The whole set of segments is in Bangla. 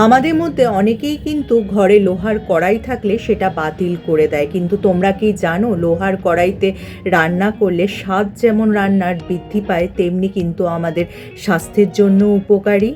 আমাদের মধ্যে অনেকেই কিন্তু ঘরে লোহার কড়াই থাকলে সেটা বাতিল করে দেয়, কিন্তু তোমরা কি জানো লোহার কড়াইতে রান্না করলে স্বাদ যেমন রান্নার বৃদ্ধি পায় তেমনি কিন্তু আমাদের স্বাস্থ্যের জন্য উপকারী।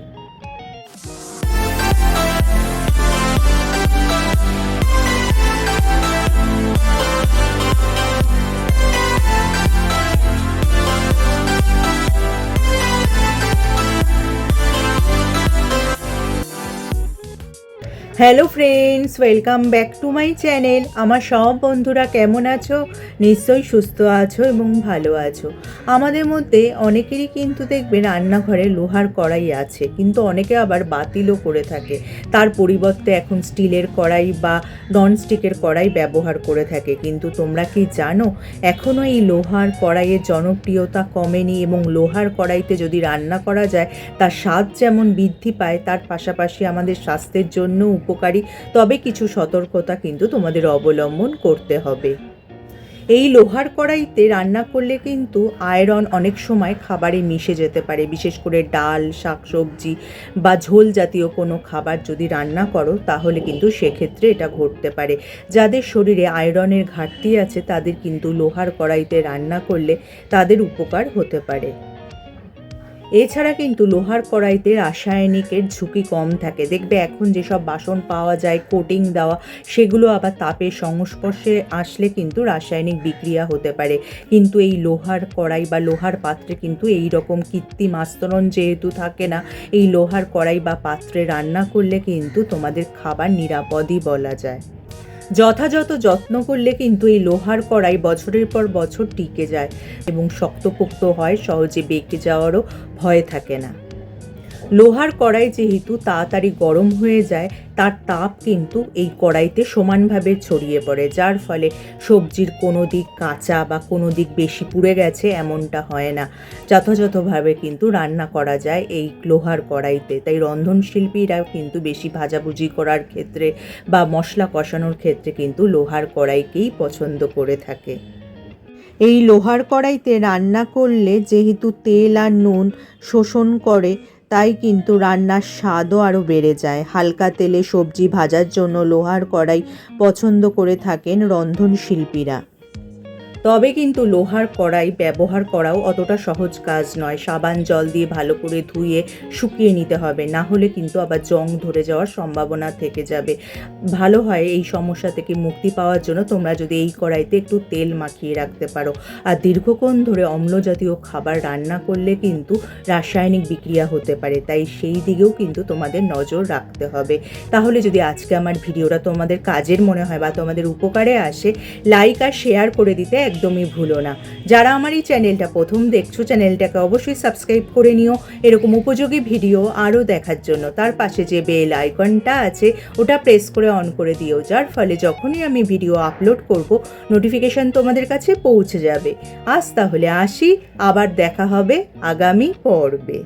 Hello friends, welcome back to my channel. আমার সব বন্ধুরা কেমন আছো? নিশ্চয়ই সুস্থ আছো এবং ভালো আছো। আমাদের মধ্যে অনেকেরই কিন্তু দেখবে রান্নাঘরে লোহার কড়াই আছে, কিন্তু অনেকে আবার বাতিলও করে থাকে। তার পরিবর্তে এখন স্টিলের কড়াই বা ননস্টিকের কড়াই ব্যবহার করে থাকে। কিন্তু তোমরা কি জানো এখনও এই লোহার কড়াইয়ের জনপ্রিয়তা কমেনি, এবং লোহার কড়াইতে যদি রান্না করা যায় তার স্বাদ যেমন বৃদ্ধি পায় তার পাশাপাশি আমাদের স্বাস্থ্যের জন্য উপকারী। তবে কিছু সতর্কতা কিন্তু তোমাদের অবলম্বন করতে হবে। এই লোহার কড়াইতে রান্না করলে কিন্তু আয়রন অনেক সময় খাবারে মিশে যেতে পারে, বিশেষ করে ডাল, শাকসবজি বা ঝোল জাতীয় কোনো খাবার যদি রান্না করো তাহলে কিন্তু সেক্ষেত্রে এটা ঘটতে পারে। যাদের শরীরে আয়রনের ঘাটতি আছে তাদের কিন্তু লোহার কড়াইতে রান্না করলে তাদের উপকার হতে পারে। এছাড়া কিন্তু লোহার কড়াইতে রাসায়নিকের ঝুঁকি কম থাকে। দেখবে এখন যেসব বাসন পাওয়া যায় কোটিং দেওয়া, সেগুলো আবার তাপের সংস্পর্শে আসলে কিন্তু রাসায়নিক বিক্রিয়া হতে পারে। কিন্তু এই লোহার কড়াই বা লোহার পাত্রে কিন্তু এই রকম কৃত্রিম আস্তরণ যেহেতু থাকে না, এই লোহার কড়াই বা পাত্রে রান্না করলে কিন্তু তোমাদের খাবার নিরাপদই বলা যায়। যথাযথ যত্ন করলে কিন্তু এই লোহার কড়াই বছরের পর বছর টিকে যায় এবং শক্তপোক্ত হয়, সহজে বেঁকে যাওয়ারও ভয় থাকে না। লোহার কড়াই যেহেতু তাড়াতাড়ি গরম হয়ে যায়, তার তাপ কিন্তু এই কড়াইতে সমানভাবে ছড়িয়ে পড়ে, যার ফলে সবজির কোনো দিক কাঁচা বা কোনো দিক বেশি পুড়ে গেছে এমনটা হয় না। যথাযথভাবে কিন্তু রান্না করা যায় এই লোহার কড়াইতে। তাই রন্ধনশিল্পীরা কিন্তু বেশি ভাজাভুজি করার ক্ষেত্রে বা মশলা কষানোর ক্ষেত্রে কিন্তু লোহার কড়াইকেই পছন্দ করে থাকে। এই লোহার কড়াইতে রান্না করলে যেহেতু তেল আর নুন শোষণ করে, তাই কিন্তু রান্নার স্বাদও আরও বেড়ে যায়। হালকা তেলে সবজি ভাজার জন্য লোহার কড়াই পছন্দ করে থাকেন রন্ধনশিল্পীরা। তবে কিন্তু লোহার কড়াই ব্যবহার করাও অতটা সহজ কাজ নয়। সাবান জল দিয়ে ভালো করে ধুয়ে শুকিয়ে নিতে হবে, না হলে কিন্তু আবার জং ধরে যাওয়ার সম্ভাবনা থেকে যাবে। ভালো হয় এই সমস্যা থেকে মুক্তি পাওয়ার জন্য তোমরা যদি এই কড়াইতে একটু তেল মাখিয়ে রাখতে পারো। আর দীর্ঘক্ষণ ধরে অম্ল জাতীয় খাবার রান্না করলে কিন্তু রাসায়নিক বিক্রিয়া হতে পারে, তাই সেই দিকেও কিন্তু তোমাদের নজর রাখতে হবে। তাহলে যদি আজকে আমার ভিডিওটা তোমাদের কাজের মনে হয় বা তোমাদের উপকারে আসে, লাইক আর শেয়ার করে দিতে একদমই ভুলো না। যারা আমার এই চ্যানেলটা প্রথম দেখছো, চ্যানেলটাকে অবশ্যই সাবস্ক্রাইব করে নিও এরকম উপযোগী ভিডিও আরও দেখার জন্য। তার পাশে যে বেল আইকনটা আছে ওটা প্রেস করে অন করে দিও, যার ফলে যখনই আমি ভিডিও আপলোড করব নোটিফিকেশান তোমাদের কাছে পৌঁছে যাবে। আজ তাহলে আসি, আবার দেখা হবে আগামী পর্বে।